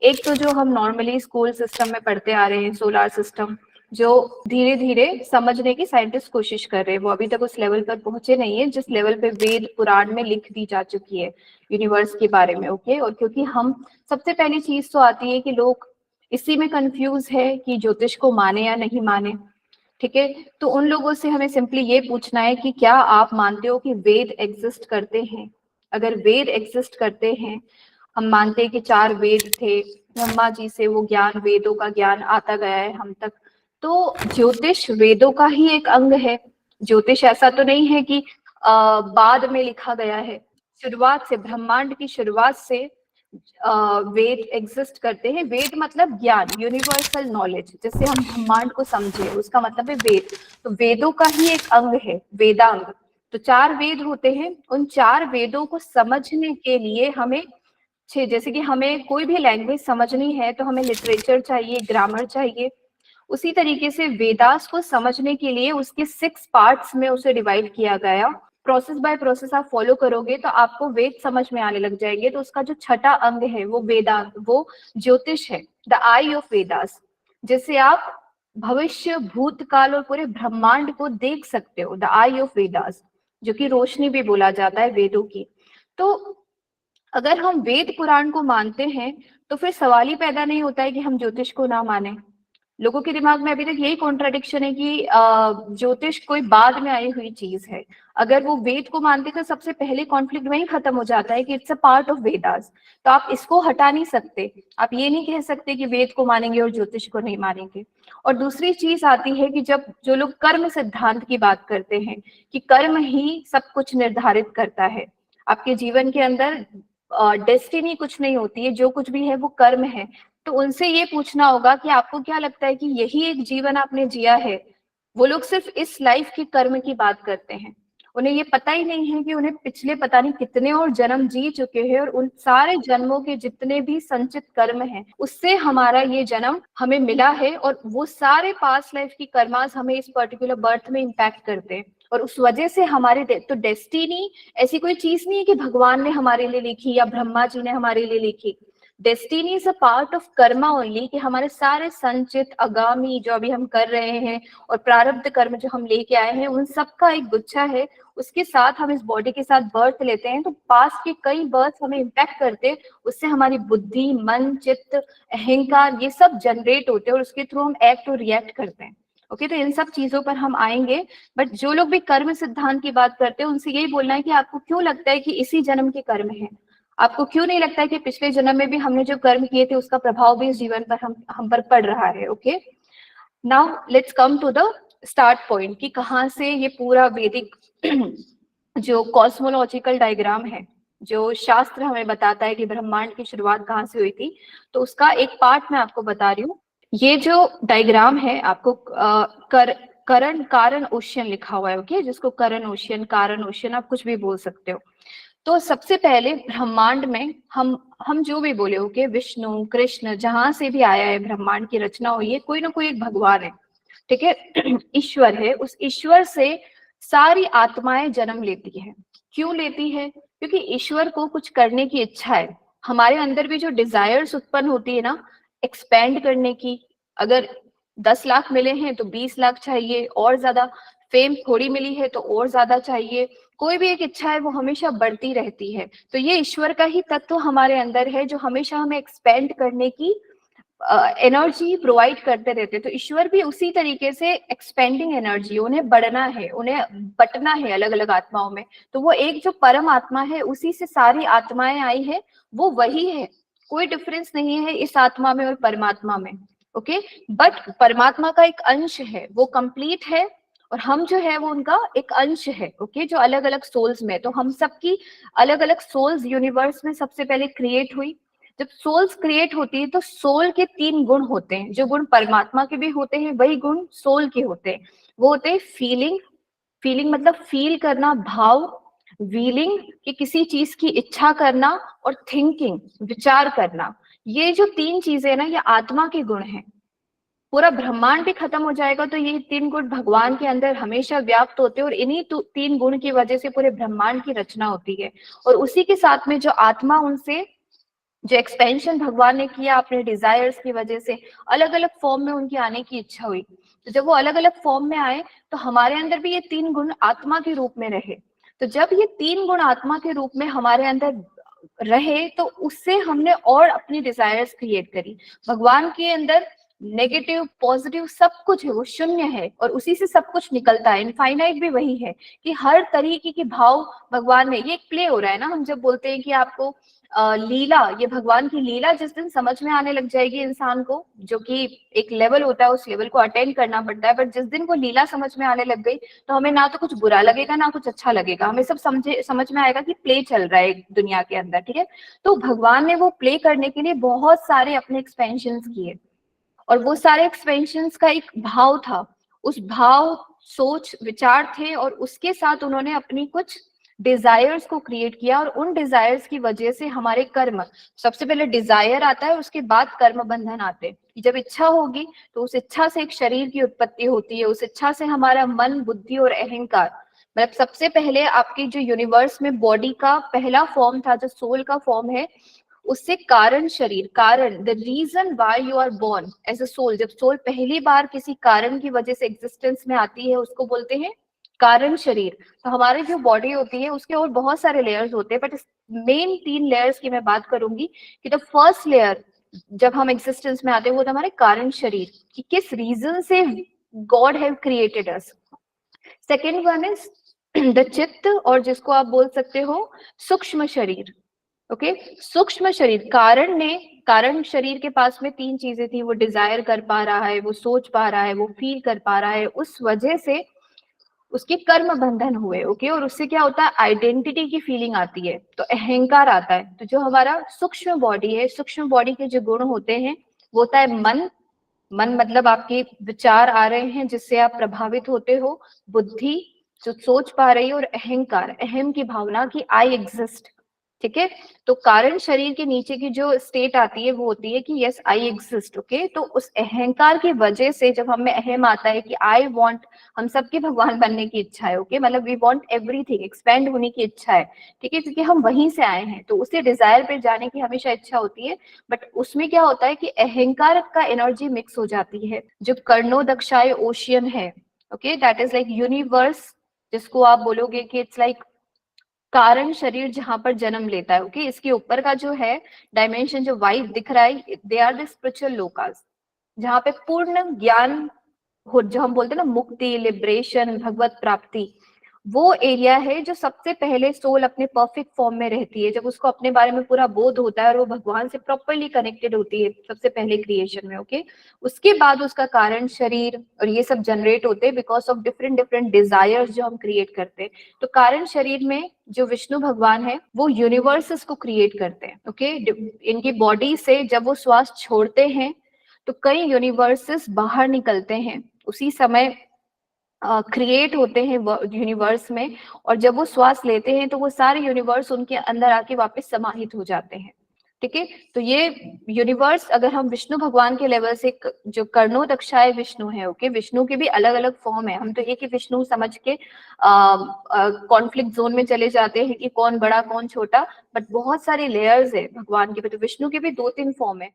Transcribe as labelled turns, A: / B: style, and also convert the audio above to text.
A: एक तो जो हम नॉर्मली स्कूल सिस्टम में पढ़ते आ रहे हैं, सोलार सिस्टम, जो धीरे धीरे समझने की साइंटिस्ट कोशिश कर रहे हैं, वो अभी तक उस लेवल पर पहुंचे नहीं है जिस लेवल पे वेद पुराण में लिख दी जा चुकी है यूनिवर्स के बारे में। ओके, और क्योंकि हम, सबसे पहली चीज तो आती है कि लोग इसी में कंफ्यूज है कि ज्योतिष को माने या नहीं माने। ठीक है, तो उन लोगों से हमें सिंपली ये पूछना है कि क्या आप मानते हो कि वेद एग्जिस्ट करते हैं? अगर वेद एग्जिस्ट करते हैं, हम मानते हैं कि 4 वेद थे, ब्रह्मा जी से वो ज्ञान, वेदों का ज्ञान आता गया है हम तक, तो ज्योतिष वेदों का ही एक अंग है। ज्योतिष ऐसा तो नहीं है कि बाद में लिखा गया है। शुरुआत से, ब्रह्मांड की शुरुआत से वेद एग्जिस्ट करते हैं। वेद मतलब ज्ञान, यूनिवर्सल नॉलेज, जिससे हम ब्रह्मांड को समझे, उसका मतलब है वेद। तो वेदों का ही एक अंग है वेदांग। तो 4 वेद होते हैं, उन 4 वेदों को समझने के लिए हमें जैसे कि हमें कोई भी लैंग्वेज समझनी है तो हमें लिटरेचर चाहिए, ग्रामर चाहिए। उसी तरीके से वेदास को समझने के लिए उसके 6 पार्ट्स में उसे डिवाइड किया गया। प्रोसेस बाय प्रोसेस आप फॉलो करोगे तो आपको वेद समझ में आने लग जाएंगे। तो उसका जो छठा अंग है वो वेदांत, वो ज्योतिष है, द आई ऑफ वेदास, जिससे आप भविष्य, भूतकाल और पूरे ब्रह्मांड को देख सकते हो। द आई ऑफ वेदास, जो कि रोशनी भी बोला जाता है वेदों की। तो अगर हम वेद पुराण को मानते हैं तो फिर सवाल ही पैदा नहीं होता है कि हम ज्योतिष को ना माने। लोगों के दिमाग में अभी तक यही कॉन्ट्राडिक्शन है कि ज्योतिष कोई बाद में आई हुई चीज है। अगर वो वेद को मानते तो सबसे पहले कॉन्फ्लिक्ट वहीं खत्म हो जाता है कि it's a part of Vedas. तो आप इसको हटा नहीं सकते। आप ये नहीं कह सकते कि वेद को मानेंगे और ज्योतिष को नहीं मानेंगे। और दूसरी चीज आती है कि जब जो लोग कर्म सिद्धांत की बात करते हैं कि कर्म ही सब कुछ निर्धारित करता है, आपके जीवन के अंदर डेस्टिनी कुछ नहीं होती है, जो कुछ भी है वो कर्म है। तो उनसे ये पूछना होगा कि आपको क्या लगता है कि यही एक जीवन आपने जिया है? वो लोग सिर्फ इस लाइफ के कर्म की बात करते हैं। उन्हें ये पता ही नहीं है कि उन्हें पिछले पता नहीं कितने और जन्म जी चुके हैं, और उन सारे जन्मों के जितने भी संचित कर्म हैं उससे हमारा ये जन्म हमें मिला है, और वो सारे पास्ट लाइफ की कर्मास हमें इस पर्टिकुलर बर्थ में इम्पैक्ट करते हैं। और उस वजह से हमारे तो डेस्टिनी ऐसी कोई चीज नहीं है कि भगवान ने हमारे लिए लिखी या ब्रह्मा जी ने हमारे लिए लिखी। Destiny is a part of Karma only, कि हमारे सारे संचित, आगामी जो अभी हम कर रहे हैं और प्रारब्ध कर्म जो हम लेके आए हैं, उन सब का एक गुच्छा है। उसके साथ हम इस बॉडी के साथ बर्थ लेते हैं, तो पास के कई बर्थ हमें इम्पैक्ट करते हैं। उससे हमारी बुद्धि, मन, चित्त, अहंकार, ये सब जनरेट होते हैं और उसके थ्रू हम एक्ट और रिएक्ट करते हैं। ओके, तो इन सब चीजों पर हम आएंगे। बट जो लोग भी कर्म सिद्धांत की बात करते हैं उनसे यही बोलना है कि आपको क्यों लगता है कि इसी जन्म के कर्म है? आपको क्यों नहीं लगता है कि पिछले जन्म में भी हमने जो कर्म किए थे उसका प्रभाव भी इस जीवन पर हम पर पड़ रहा है? Okay, now let's come to the start point कि कहाँ से ये पूरा वैदिक जो कॉस्मोलॉजिकल डायग्राम है, जो शास्त्र हमें बताता है कि ब्रह्मांड की शुरुआत कहाँ से हुई थी, तो उसका एक पार्ट मैं आपको बता रही हूँ। ये जो डायग्राम है आपको करण कारण ओशियन लिखा हुआ है। ओके, जिसको करण ओशियन, कारण ओशियन, आप कुछ भी बोल सकते हो। तो सबसे पहले ब्रह्मांड में हम जो भी बोले, ओके, विष्णु, कृष्ण, जहां से भी आया है ब्रह्मांड की रचना हुई है, कोई ना कोई एक भगवान है। ठीक है, ईश्वर है। उस ईश्वर से सारी आत्माएं जन्म लेती है। क्यों लेती है? क्योंकि ईश्वर को कुछ करने की इच्छा है। हमारे अंदर भी जो डिजायर्स उत्पन्न होती है ना, एक्सपेंड करने की, अगर 10 लाख मिले हैं तो 20 लाख चाहिए और ज्यादा, फेम थोड़ी मिली है तो और ज्यादा चाहिए। कोई भी एक इच्छा है वो हमेशा बढ़ती रहती है। तो ये ईश्वर का ही तत्व हमारे अंदर है जो हमेशा हमें एक्सपेंड करने की एनर्जी प्रोवाइड करते रहते हैं। तो ईश्वर भी उसी तरीके से एक्सपेंडिंग एनर्जी, उन्हें बढ़ना है, उन्हें बंटना है अलग अलग आत्माओं में। तो वो एक जो परम आत्मा है, उसी से सारी आत्माएं आई है, वो वही है। कोई डिफरेंस नहीं है इस आत्मा में और परमात्मा में। ओके, बट परमात्मा का एक अंश है, वो कंप्लीट है, और हम जो है वो उनका एक अंश है। ओके, जो अलग अलग सोल्स में, तो हम सबकी अलग अलग सोल्स यूनिवर्स में सबसे पहले क्रिएट हुई। जब सोल्स क्रिएट होती है तो सोल के 3 गुण होते हैं। जो गुण परमात्मा के भी होते हैं वही गुण सोल के होते हैं। वो होते हैं फीलिंग, फीलिंग मतलब फील करना, भाव, वीलिंग कि किसी चीज की इच्छा करना, और थिंकिंग, विचार करना। ये जो 3 चीजें ना, ये आत्मा के गुण हैं। पूरा ब्रह्मांड भी खत्म हो जाएगा तो ये 3 गुण भगवान के अंदर हमेशा व्याप्त होते हैं, और इन्हीं 3 गुण की वजह से पूरे ब्रह्मांड की रचना होती है। और उसी के साथ में जो आत्मा उनसे जो एक्सपेंशन भगवान ने किया अपने डिजायर्स की वजह से, अलग अलग फॉर्म में उनकी आने की इच्छा हुई। तो जब वो अलग अलग फॉर्म में आए तो हमारे अंदर भी ये 3 गुण आत्मा के रूप में रहे। तो जब ये 3 गुण आत्मा के रूप में हमारे अंदर रहे तो उससे हमने और अपनी डिजायर्स क्रिएट करी। भगवान के अंदर नेगेटिव पॉजिटिव सब कुछ है, वो शून्य है और उसी से सब कुछ निकलता है। इनफाइनाइट भी वही है कि हर तरीके के भाव भगवान में, ये एक प्ले हो रहा है ना। हम जब बोलते हैं कि आपको लीला, ये भगवान की लीला जिस दिन समझ में आने लग जाएगी इंसान को, जो कि एक लेवल होता है, उस लेवल को अटेंड करना पड़ता है, बट जिस दिन वो लीला समझ में आने लग गई तो हमें ना तो कुछ बुरा लगेगा ना कुछ अच्छा लगेगा, हमें सब समझ में आएगा कि प्ले चल रहा है दुनिया के अंदर, ठीक है। तो भगवान ने वो प्ले करने के लिए बहुत सारे अपने एक्सपेंशन किए और वो सारे एक्सपेंशन का एक भाव था, उस भाव सोच विचार थे और उसके साथ उन्होंने अपनी कुछ डिजायर्स को क्रिएट किया और उन डिजायर्स की वजह से हमारे कर्म, सबसे पहले डिजायर आता है उसके बाद कर्म बंधन आते हैं। कि जब इच्छा होगी तो उस इच्छा से एक शरीर की उत्पत्ति होती है, उस इच्छा से हमारा मन बुद्धि और अहंकार, मतलब सबसे पहले आपकी जो यूनिवर्स में बॉडी का पहला फॉर्म था, जो सोल का फॉर्म है, उससे कारण शरीर, कारण the reason why you are born as a soul, जब सोल पहली बार किसी कारण की वजह से एग्जिस्टेंस में आती है उसको बोलते हैं कारण शरीर। तो हमारी जो बॉडी होती है उसके और बहुत सारे लेयर्स होते हैं, बट मेन 3 लेयर्स की मैं बात करूंगी कि द फर्स्ट लेयर जब हम एग्जिस्टेंस में आते हैं वो था हमारे कारण शरीर, कि किस रीजन से God have created us. Second one is the चित्त, और जिसको आप बोल सकते हो सूक्ष्म शरीर। ओके, सूक्ष्म शरीर, कारण ने, कारण शरीर के पास में 3 चीजें थी, वो डिजायर कर पा रहा है, वो सोच पा रहा है, वो फील कर पा रहा है, उस वजह से उसके कर्म बंधन हुए। ओके, और उससे क्या होता है, आइडेंटिटी की फीलिंग आती है, तो अहंकार आता है। तो जो हमारा सूक्ष्म बॉडी है, सूक्ष्म बॉडी के जो गुण होते हैं वो होता है मन, मन मतलब आपके विचार आ रहे हैं जिससे आप प्रभावित होते हो, बुद्धि जो सोच पा रही है, और अहंकार, अहम की भावना कि आई एग्जिस्ट, ठीक है। तो कारण शरीर के नीचे की जो स्टेट आती है वो होती है कि यस आई एग्जिस्ट। ओके, तो उस अहंकार की वजह से जब हमें अहम आता है कि आई वांट, हम सबके भगवान बनने की इच्छा है, ओके, मतलब वी वांट एवरीथिंग, एक्सपेंड होने की इच्छा है, ठीक है, क्योंकि हम वहीं से आए हैं तो उसे डिजायर पे जाने की हमेशा इच्छा होती है। बट उसमें क्या होता है कि अहंकार का एनर्जी मिक्स हो जाती है, जो कर्णोदक्षाय ओशियन है, okay, that is like universe, जिसको आप बोलोगे कि इट्स लाइक कारण शरीर जहां पर जन्म लेता है। ओके, इसके ऊपर का जो है डायमेंशन जो वाइट दिख रहा है, दे आर द स्पिरिचुअल लोकास, जहाँ पे पूर्ण ज्ञान हो, जो हम बोलते हैं ना मुक्ति, लिबरेशन, भगवत प्राप्ति, वो एरिया है जो सबसे पहले सोल अपने परफेक्ट फॉर्म में रहती है, जब उसको अपने बारे में पूरा बोध होता है और वो भगवान से प्रॉपरली कनेक्टेड होती है सबसे पहले क्रिएशन में। ओके, उसके बाद उसका कारण शरीर और ये सब जनरेट होते हैं because of different different desires जो हम क्रिएट करते हैं। तो कारण शरीर में जो विष्णु भगवान है वो यूनिवर्सेस को क्रिएट करते हैं। ओके, इनकी बॉडी से जब वो श्वास छोड़ते हैं तो कई यूनिवर्सेस बाहर निकलते हैं, उसी समय क्रिएट होते हैं यूनिवर्स में, और जब वो श्वास लेते हैं तो वो सारे यूनिवर्स उनके अंदर आके वापस समाहित हो जाते हैं, ठीक है। तो ये यूनिवर्स अगर हम विष्णु भगवान के लेवल से जो कर्णोदक्षाय विष्णु है, ओके, विष्णु के भी अलग अलग फॉर्म है, हम तो एक ही विष्णु समझ के कॉन्फ्लिक्ट जोन में चले जाते हैं कि कौन बड़ा कौन छोटा, बट बहुत सारे लेयर्स है भगवान के भी। तो विष्णु के भी 2-3 फॉर्म है,